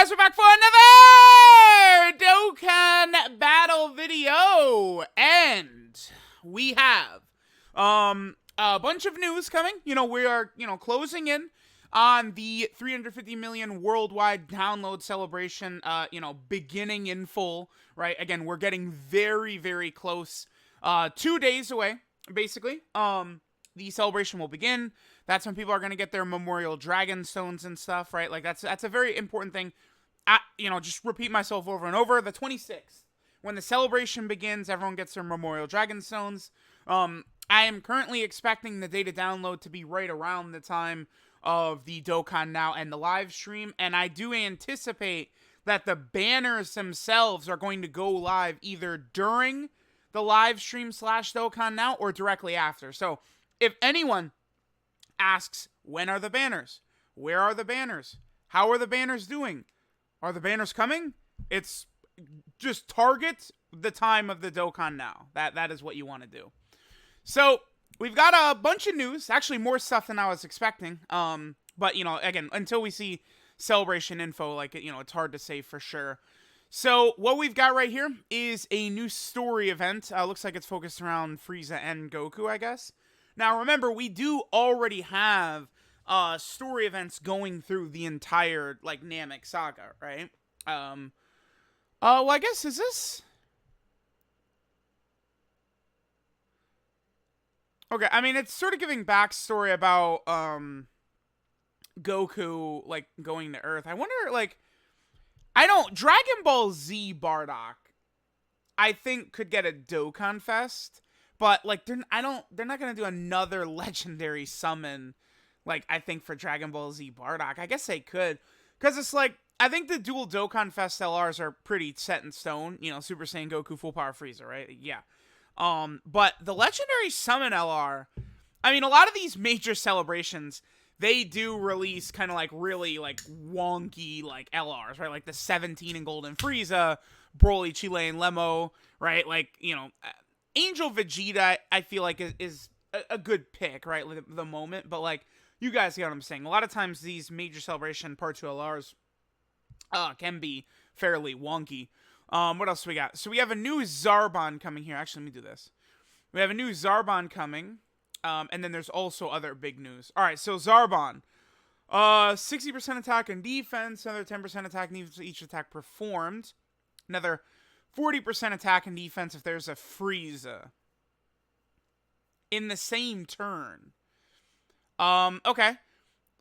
guys, we're back for another Dokkan battle video, and we have a bunch of news coming. We are closing in on the 350 million worldwide download celebration. Beginning in full. Right, again, we're getting very, very close. 2 days away, basically. The celebration will begin. That's when people are going to get their Memorial Dragon Stones and stuff, right? Like, that's a very important thing. Just repeat myself over and over. The 26th, when the celebration begins, everyone gets their Memorial Dragon Stones. I am currently expecting the data download to be right around the time of the Dokkan Now and the live stream, and I do anticipate that the banners themselves are going to go live either during the live stream / Dokkan Now or directly after. So, if anyone asks, when are the banners? Where are the banners? How are the banners doing? Are the banners coming? It's just target the time of the Dokkan Now. That is what you want to do. So, we've got a bunch of news. Actually, more stuff than I was expecting. But, again, until we see celebration info, it's hard to say for sure. So, what we've got right here is a new story event. Looks like it's focused around Frieza and Goku, I guess. Now, remember, we do already have story events going through the entire, Namek saga, right? Well, I guess, is this? Okay, I mean, it's sort of giving backstory about, Goku, going to Earth. I wonder, Dragon Ball Z Bardock, I think, could get a Dokkan Fest. But, they're not going to do another legendary summon, I think, for Dragon Ball Z Bardock. I guess they could. Because it's I think the dual Dokkan Fest LRs are pretty set in stone. Super Saiyan Goku, Full Power Frieza, right? Yeah. But the legendary summon LR, I mean, a lot of these major celebrations, they do release kind of, really, wonky, LRs, right? Like the 17 in Golden Frieza, Broly, Chile, and Lemo, right? Angel Vegeta, I feel like, is a good pick, right, the moment. But, you guys get what I'm saying. A lot of times these major celebration Part 2 LRs can be fairly wonky. What else do we got? So we have a new ZARBON coming here. Actually, let me do this. We have a new ZARBON coming. And then there's also other big news. All right, so ZARBON. 60% attack and defense. Another 10% attack and defense each attack performed. Another 40% attack and defense if there's a Frieza in the same turn. Okay.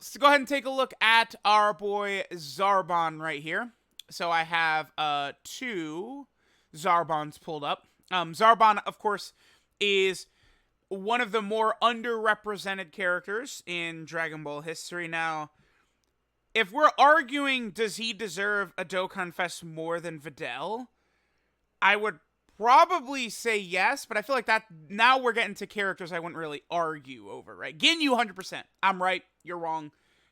Let's go ahead and take a look at our boy ZARBON right here. So I have 2 ZARBONs pulled up. ZARBON, of course, is one of the more underrepresented characters in Dragon Ball history. Now, if we're arguing, does he deserve a Dokkan Fest more than Videl? I would probably say yes, but I feel like that now we're getting to characters I wouldn't really argue over, right? Ginyu, 100%. I'm right. You're wrong.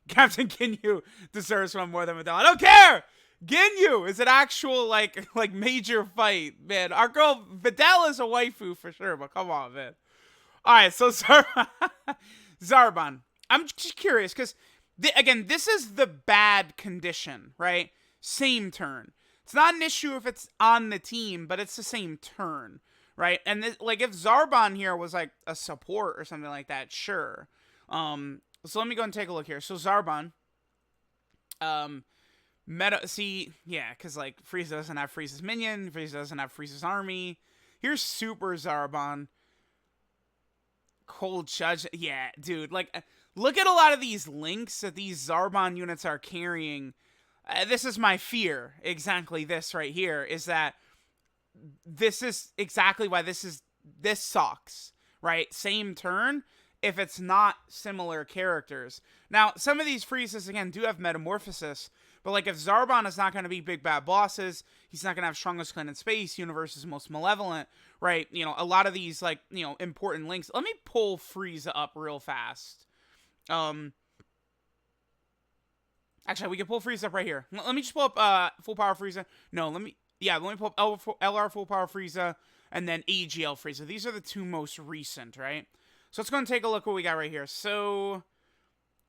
Captain Ginyu deserves one more than Videl. I don't care! Ginyu is an actual, major fight, man. Our girl Videl is a waifu for sure, but come on, man. Alright, so ZARBON. I'm just curious, because, again, this is the bad condition, right? Same turn. It's not an issue if it's on the team, but it's the same turn, right? And, if ZARBON here was, a support or something like that, sure. So let me go and take a look here. So ZARBON, because, Frieza doesn't have Frieza's minion, Frieza doesn't have Frieza's army. Here's Super ZARBON. Cold Judge, yeah, dude, look at a lot of these links that these ZARBON units are carrying. This is my fear, exactly this right here, is that this is exactly why this sucks, right? Same turn, if it's not similar characters. Now, some of these Friezas, again, do have metamorphosis, but, if ZARBON is not going to be big bad bosses, he's not going to have strongest clan in space, universe is most malevolent, right? A lot of these, important links. Let me pull Frieza up real fast. Actually, we can pull Frieza up right here. Let me just pull up, Full Power Frieza. No, let me pull up LR Full Power Frieza, and then AGL Frieza. These are the 2 most recent, right? So let's go and take a look what we got right here. So,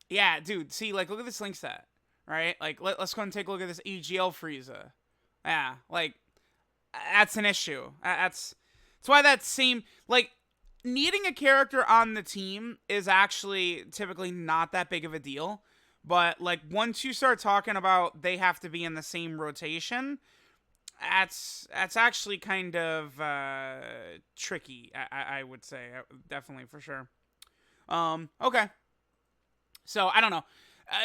yeah, dude, see, look at this link set. right? Like, let's go and take a look at this AGL Frieza. Yeah, like, that's an issue. That's why that same, like, needing a character on the team is actually typically not that big of a deal. But, like, once you start talking about they have to be in the same rotation, that's actually kind of tricky, I would say. Definitely, for sure. Okay. So, I don't know.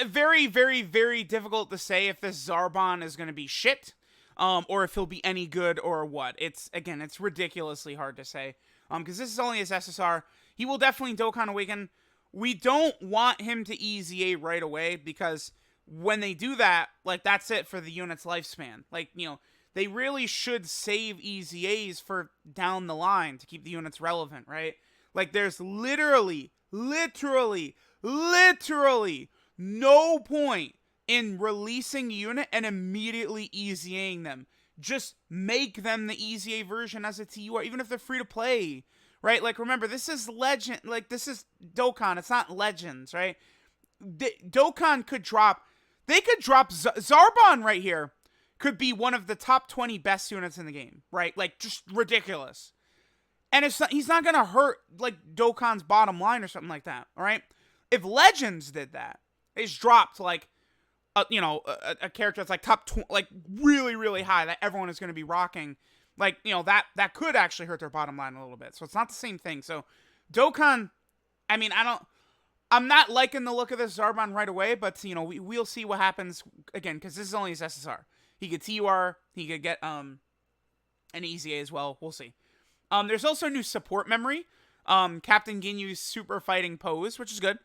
Very, very, very difficult to say if this Zarbon is going to be shit, or if he'll be any good or what. It's ridiculously hard to say. Because this is only his SSR. He will definitely Dokkan Awaken. We don't want him to EZA right away, because when they do that, like, that's it for the unit's lifespan. Like, they really should save EZAs for down the line to keep the units relevant, right? Like, there's literally no point in releasing a unit and immediately EZAing them. Just make them the EZA version as a TUR, even if they're free to play, right? Like, remember, this is Legend, like, this is Dokkan, it's not Legends, right? Dokkan could drop, Zarbon right here could be one of the top 20 best units in the game, right? Like, just ridiculous. And he's not gonna hurt, like, Dokkan's bottom line or something like that, all right? If Legends did that, they just dropped, like, a character that's like top like really, really high that everyone is going to be rocking, like, that could actually hurt their bottom line a little bit. So it's not the same thing. So Dokkan, I mean, I'm not liking the look of this Zarbon right away, but we'll see what happens again, because this is only his SSR. He could TUR, he could get an EZA as well. We'll see. There's also new support memory. Captain Ginyu's super fighting pose, which is good.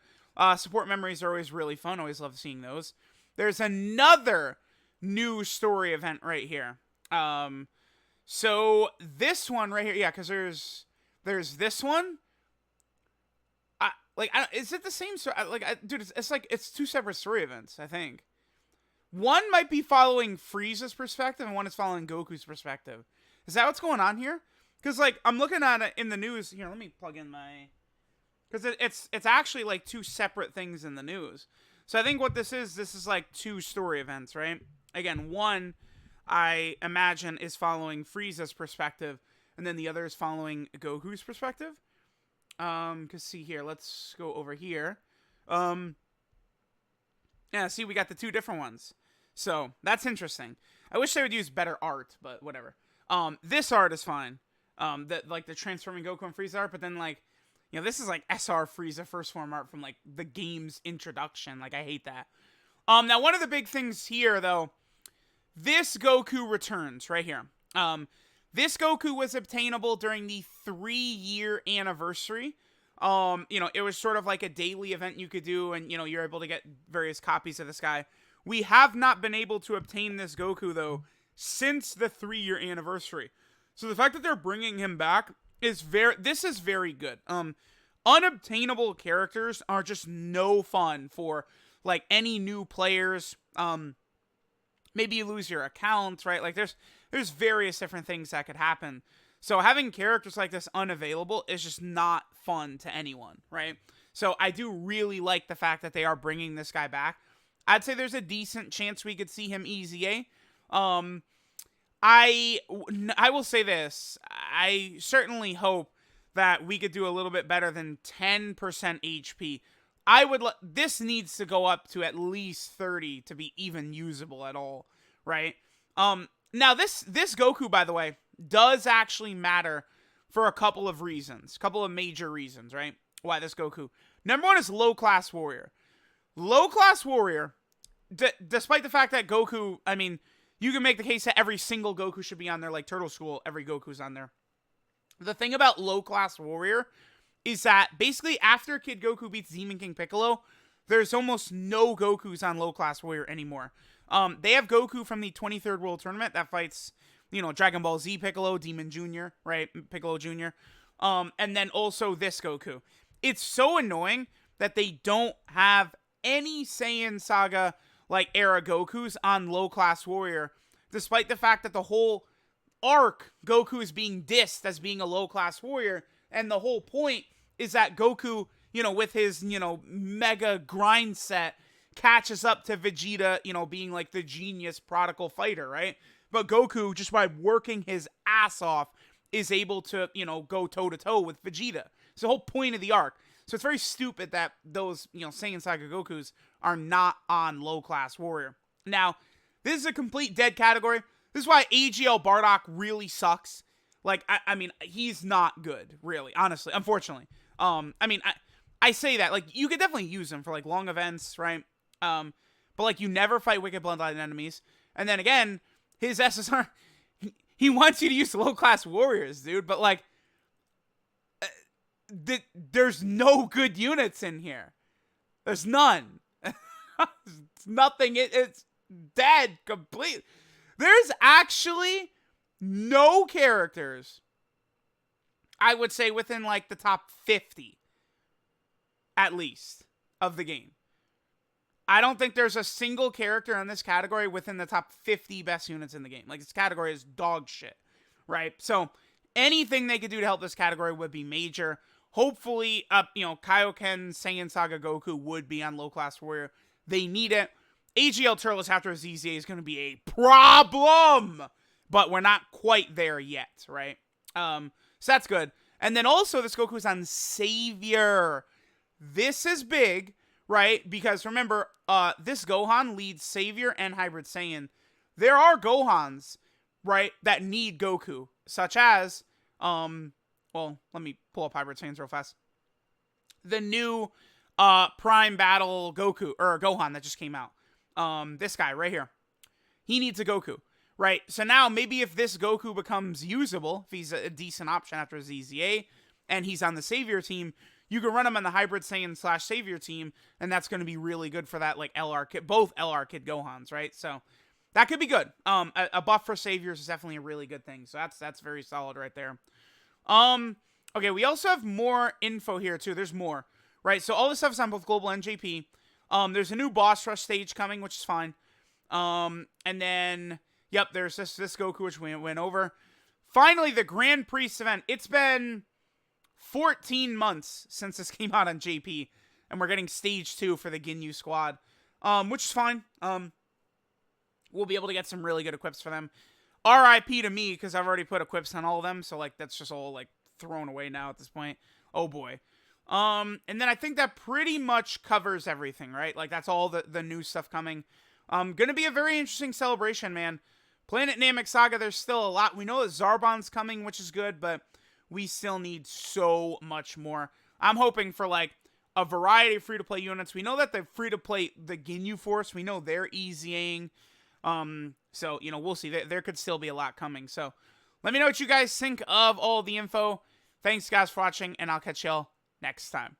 Support memories are always really fun. Always love seeing those. There's another new story event right here. So this one right here, yeah, because there's this one. Is it the same story? Dude, it's two separate story events, I think. One might be following Frieza's perspective, and one is following Goku's perspective. Is that what's going on here? Because, like, I'm looking at it in the news. Here, let me plug in my... Because it's actually, like, two separate things in the news. So I think what this is like two story events, right? Again, one, I imagine, is following Frieza's perspective, and then the other is following Goku's perspective. Because, see here, let's go over here. Yeah, see, we got the two different ones. So, that's interesting. I wish they would use better art, but whatever. This art is fine. The transforming Goku and Frieza art, but then, like, this is like SR Frieza first form art from, like, the game's introduction. Like, I hate that. Now, one of the big things here, though, this Goku returns right here. This Goku was obtainable during the 3-year anniversary. It was sort of like a daily event you could do, and, you're able to get various copies of this guy. We have not been able to obtain this Goku, though, since the 3-year anniversary. So the fact that they're bringing him back is very good. Unobtainable characters are just no fun for, like, any new players. Maybe you lose your account, right? Like, there's various different things that could happen. So having characters like this unavailable is just not fun to anyone, right? So I do really like the fact that they are bringing this guy back. I'd say there's a decent chance we could see him EZA. I will say this. I certainly hope that we could do a little bit better than 10% HP. This needs to go up to at least 30 to be even usable at all, right? Now this Goku, by the way, does actually matter for a couple of reasons. A couple of major reasons, right? Why this Goku. Number one is low-class warrior. Low-class warrior, despite the fact that Goku, I mean, you can make the case that every single Goku should be on there, like Turtle School, every Goku's on there. The thing about low-class warrior is that basically after Kid Goku beats Demon King Piccolo, there's almost no Gokus on low-class warrior anymore. They have Goku from the 23rd World Tournament that fights, Dragon Ball Z Piccolo, Demon Jr., right? Piccolo Jr. And then also this Goku. It's so annoying that they don't have any Saiyan Saga, like, era Gokus on low-class warrior, despite the fact that the whole arc, Goku is being dissed as being a low-class warrior, and the whole point is that Goku, with his, mega grind set, catches up to Vegeta, you know, being like the genius prodigal fighter, right? But Goku, just by working his ass off, is able to, you know, go toe-to-toe with Vegeta. It's the whole point of the arc. So it's very stupid that those, you know, Saiyan Saga Gokus are not on low-class Warrior. Now, this is a complete dead category. This is why AGL Bardock really sucks. Like, I mean, he's not good, really, honestly, unfortunately. I mean, I say that, like, you could definitely use him for, like, long events, right? But, like, you never fight Wicked Bloodline enemies. And then, again, his SSR, he wants you to use low-class warriors, dude. But, like, there's no good units in here. There's none. It's nothing. It's dead completely. There's actually no characters, I would say, within, like, the top 50, at least, of the game. I don't think there's a single character in this category within the top 50 best units in the game. Like, this category is dog shit, right? So, anything they could do to help this category would be major. Hopefully, you know, Kaioken, Saiyan Saga Goku would be on low-class warrior. They need it. AGL Turles after ZZA is going to be a problem, but we're not quite there yet, right? So that's good. And then also, this Goku is on Savior. This is big, right? Because remember, this Gohan leads Savior and Hybrid Saiyan. There are Gohans, right, that need Goku, such as, well, let me pull up Hybrid Saiyans real fast. The new Prime Battle Goku, or Gohan that just came out. This guy right here. He needs a Goku, right? So now maybe if this Goku becomes usable, if he's a decent option after ZZA, and he's on the Savior team, you can run him on the Hybrid Saiyan / Savior team, and that's going to be really good for that, like, LR Kid, both LR Kid Gohans, right? So that could be good. A buff for Saviors is definitely a really good thing. So that's very solid right there. Okay, we also have more info here too. There's more, right? So all this stuff is on both Global and JP. There's a new boss rush stage coming, which is fine. And then, yep, there's this Goku, which we went over. Finally, the Grand Priest event. It's been 14 months since this came out on JP, and we're getting stage 2 for the Ginyu squad, which is fine. We'll be able to get some really good equips for them. RIP to me, because I've already put equips on all of them, so, like, that's just all, like, thrown away now at this point. Oh, boy. And then I think that pretty much covers everything, right? Like, that's all the new stuff coming. Gonna be a very interesting celebration, man. Planet Namek Saga, there's still a lot. We know that Zarbon's coming, which is good, but we still need so much more. I'm hoping for, like, a variety of free-to-play units. We know that the free-to-play, the Ginyu Force, we know they're easying. So, you know, we'll see. There could still be a lot coming. So, let me know what you guys think of all the info. Thanks, guys, for watching, and I'll catch y'all next time.